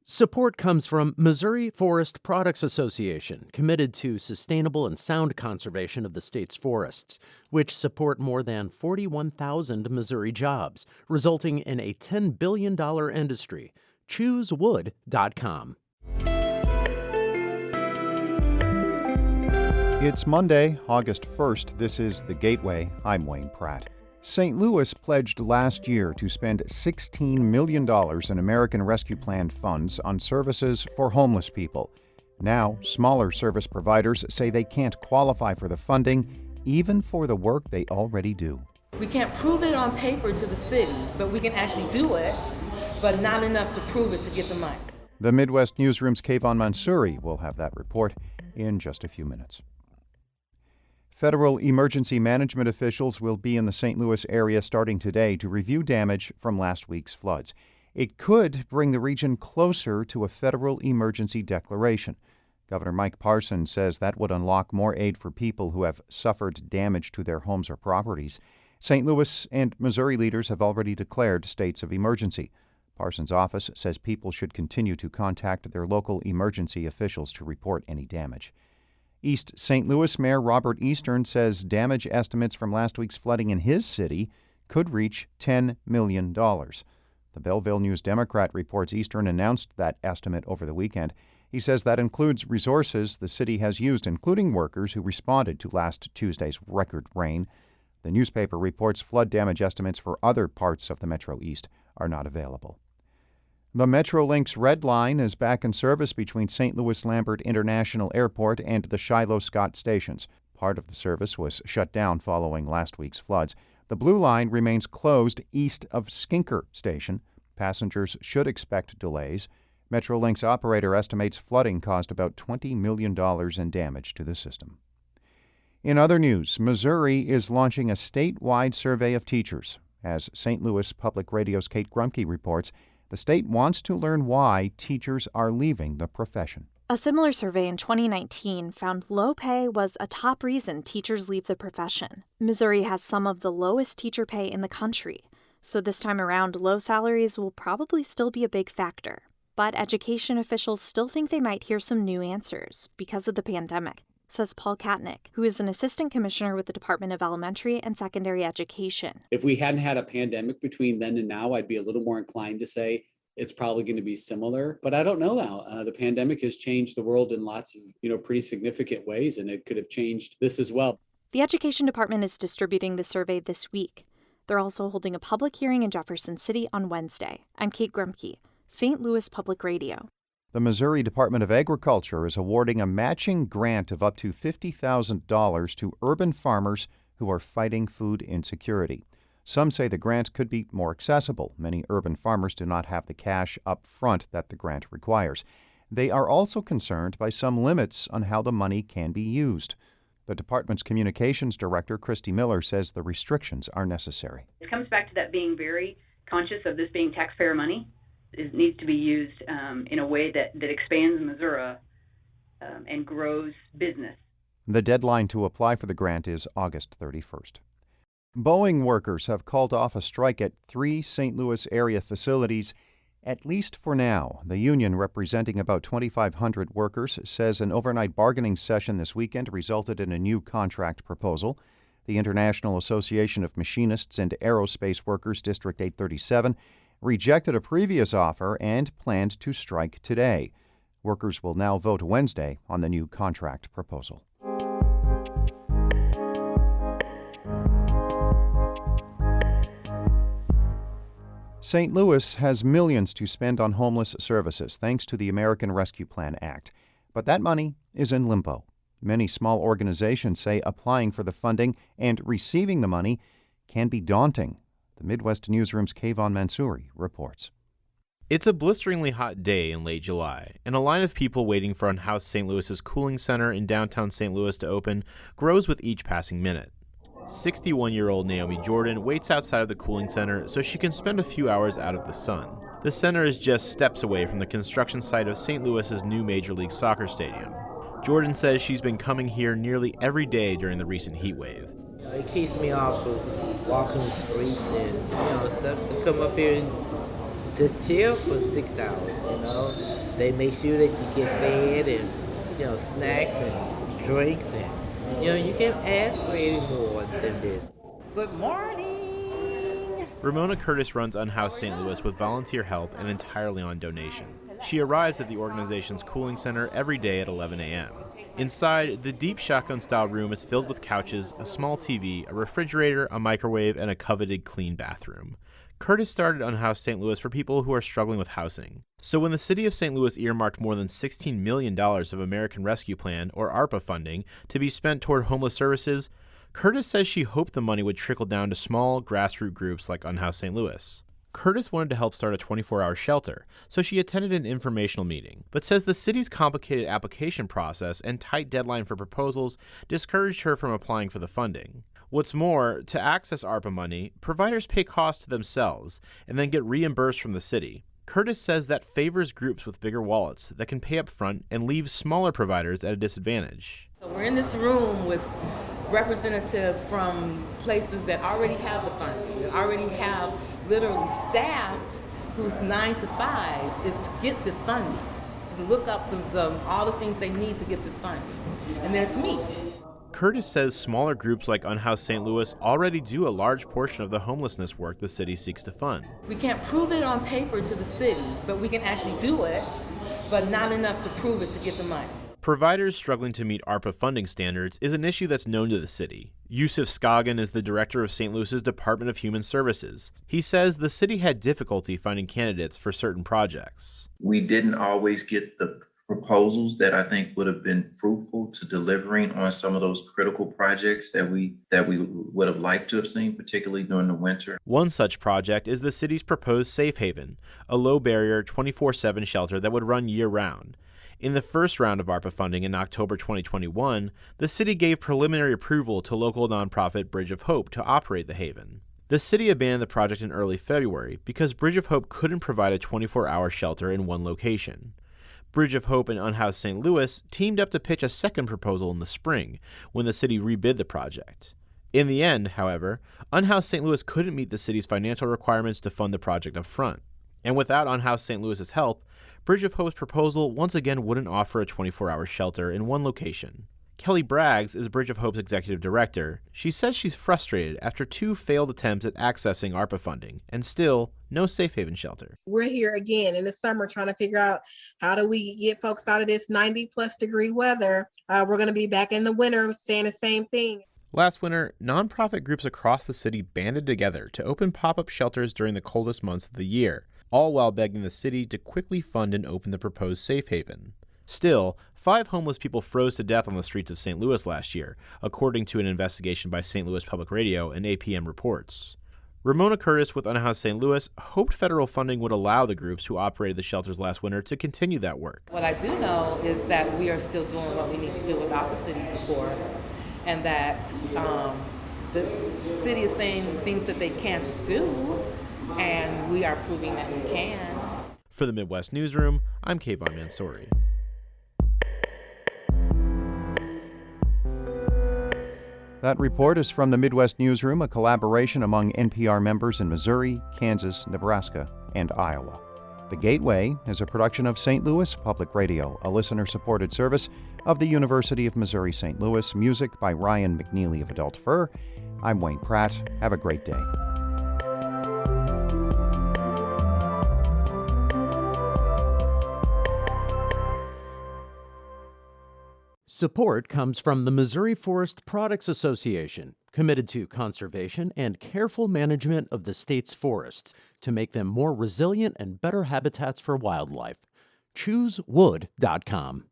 Support comes from Missouri Forest Products Association, committed to sustainable and sound conservation of the state's forests, which support more than 41,000 Missouri jobs, resulting in a $10 billion industry. ChooseWood.com. It's Monday, August 1st. This is The Gateway. I'm Wayne Pratt. St. Louis pledged last year to spend $16 million in American Rescue Plan funds on services for homeless people. Now, smaller service providers say they can't qualify for the funding, even for the work they already do. We can't prove it on paper to the city, but we can actually do it, but not enough to prove it to get the money. The Midwest Newsroom's Kayvon Mansouri will have that report in just a few minutes. Federal emergency management officials will be in the St. Louis area starting today to review damage from last week's floods. It could bring the region closer to a federal emergency declaration. Governor Mike Parson says that would unlock more aid for people who have suffered damage to their homes or properties. St. Louis and Missouri leaders have already declared states of emergency. Parson's office says people should continue to contact their local emergency officials to report any damage. East St. Louis Mayor Robert Eastern says damage estimates from last week's flooding in his city could reach $10 million. The Belleville News-Democrat reports Eastern announced that estimate over the weekend. He says that includes resources the city has used, including workers who responded to last Tuesday's record rain. The newspaper reports flood damage estimates for other parts of the Metro East are not available. The Metrolinx Red Line is back in service between St. Louis Lambert International Airport and the Shiloh Scott stations. Part of the service was shut down following last week's floods. The Blue Line remains closed east of Skinker Station. Passengers should expect delays. Metrolinx operator estimates flooding caused about $20 million in damage to the system. In other news, Missouri is launching a statewide survey of teachers. As St. Louis Public Radio's Kate Grumke reports, the state wants to learn why teachers are leaving the profession. A similar survey in 2019 found low pay was a top reason teachers leave the profession. Missouri has some of the lowest teacher pay in the country, so this time around, low salaries will probably still be a big factor. But education officials still think they might hear some new answers because of the pandemic, says Paul Katnick, who is an assistant commissioner with the Department of Elementary and Secondary Education. If we hadn't had a pandemic between then and now, I'd be a little more inclined to say it's probably going to be similar, but I don't know now. The pandemic has changed the world in lots of, pretty significant ways, and it could have changed this as well. The Education Department is distributing the survey this week. They're also holding a public hearing in Jefferson City on Wednesday. I'm Kate Grumke, St. Louis Public Radio. The Missouri Department of Agriculture is awarding a matching grant of up to $50,000 to urban farmers who are fighting food insecurity. Some say the grant could be more accessible. Many urban farmers do not have the cash up front that the grant requires. They are also concerned by some limits on how the money can be used. The department's communications director, Christy Miller, says the restrictions are necessary. It comes back to that being very conscious of this being taxpayer money. It needs to be used in a way that expands Missouri and grows business. The deadline to apply for the grant is August 31st. Boeing workers have called off a strike at 3 St. Louis area facilities, at least for now. The union, representing about 2,500 workers, says an overnight bargaining session this weekend resulted in a new contract proposal. The International Association of Machinists and Aerospace Workers, District 837, rejected a previous offer and planned to strike today. Workers will now vote Wednesday on the new contract proposal. St. Louis has millions to spend on homeless services thanks to the American Rescue Plan Act. But that money is in limbo. Many small organizations say applying for the funding and receiving the money can be daunting. The Midwest Newsroom's Kayvon Mansouri reports. It's a blisteringly hot day in late July, and a line of people waiting for Unhoused St. Louis's cooling center in downtown St. Louis to open grows with each passing minute. 61-year-old Naomi Jordan waits outside of the cooling center so she can spend a few hours out of the sun. The center is just steps away from the construction site of St. Louis's new Major League Soccer stadium. Jordan says she's been coming here nearly every day during the recent heat wave. It keeps me off of walking the streets and, stuff. I come up here and just chill for 6 hours, They make sure that you get fed and, snacks and drinks and, you can't ask for any more than this. Good morning. Ramona Curtis runs Unhoused St. Louis with volunteer help and entirely on donation. She arrives at the organization's cooling center every day at 11 a.m. Inside, the deep shotgun-style room is filled with couches, a small TV, a refrigerator, a microwave, and a coveted clean bathroom. Curtis started Unhoused St. Louis for people who are struggling with housing. So when the city of St. Louis earmarked more than $16 million of American Rescue Plan, or ARPA funding, to be spent toward homeless services, Curtis says she hoped the money would trickle down to small, grassroots groups like Unhoused St. Louis. Curtis wanted to help start a 24-hour shelter, so she attended an informational meeting, but says the city's complicated application process and tight deadline for proposals discouraged her from applying for the funding. What's more, to access ARPA money, providers pay costs to themselves and then get reimbursed from the city. Curtis says that favors groups with bigger wallets that can pay up front and leaves smaller providers at a disadvantage. So we're in this room with representatives from places that already have the funding, that already have literally staff whose 9 to 5 is to get this funding, to look up all the things they need to get this funding. And then it's me. Curtis says smaller groups like Unhoused St. Louis already do a large portion of the homelessness work the city seeks to fund. We can't prove it on paper to the city, but we can actually do it, but not enough to prove it to get the money. Providers struggling to meet ARPA funding standards is an issue that's known to the city. Yusuf Scoggin is the director of St. Louis's Department of Human Services. He says the city had difficulty finding candidates for certain projects. We didn't always get the proposals that I think would have been fruitful to delivering on some of those critical projects that we would have liked to have seen, particularly during the winter. One such project is the city's proposed Safe Haven, a low-barrier 24/7 shelter that would run year-round. In the first round of ARPA funding in October 2021, the city gave preliminary approval to local nonprofit Bridge of Hope to operate the Haven. The city abandoned the project in early February because Bridge of Hope couldn't provide a 24-hour shelter in one location. Bridge of Hope and Unhoused St. Louis teamed up to pitch a second proposal in the spring when the city rebid the project. In the end, however, Unhoused St. Louis couldn't meet the city's financial requirements to fund the project up front. And without Unhoused St. Louis's help, Bridge of Hope's proposal once again wouldn't offer a 24-hour shelter in one location. Kelly Braggs is Bridge of Hope's executive director. She says she's frustrated after 2 failed attempts at accessing ARPA funding, and still, no safe haven shelter. We're here again in the summer trying to figure out how do we get folks out of this 90-plus degree weather. We're going to be back in the winter saying the same thing. Last winter, nonprofit groups across the city banded together to open pop-up shelters during the coldest months of the year, all while begging the city to quickly fund and open the proposed safe haven. Still, 5 homeless people froze to death on the streets of St. Louis last year, according to an investigation by St. Louis Public Radio and APM reports. Ramona Curtis with Unhoused St. Louis hoped federal funding would allow the groups who operated the shelters last winter to continue that work. What I do know is that we are still doing what we need to do without the city's support, and that the city is saying things that they can't do, and we are proving that we can. For the Midwest Newsroom, I'm Kayvon Mansouri. That report is from the Midwest Newsroom, a collaboration among NPR members in Missouri, Kansas, Nebraska, and Iowa. The Gateway is a production of St. Louis Public Radio, a listener-supported service of the University of Missouri St. Louis. Music by Ryan McNeely of Adult Fur. I'm Wayne Pratt. Have a great day. Support comes from the Missouri Forest Products Association, committed to conservation and careful management of the state's forests to make them more resilient and better habitats for wildlife. ChooseWood.com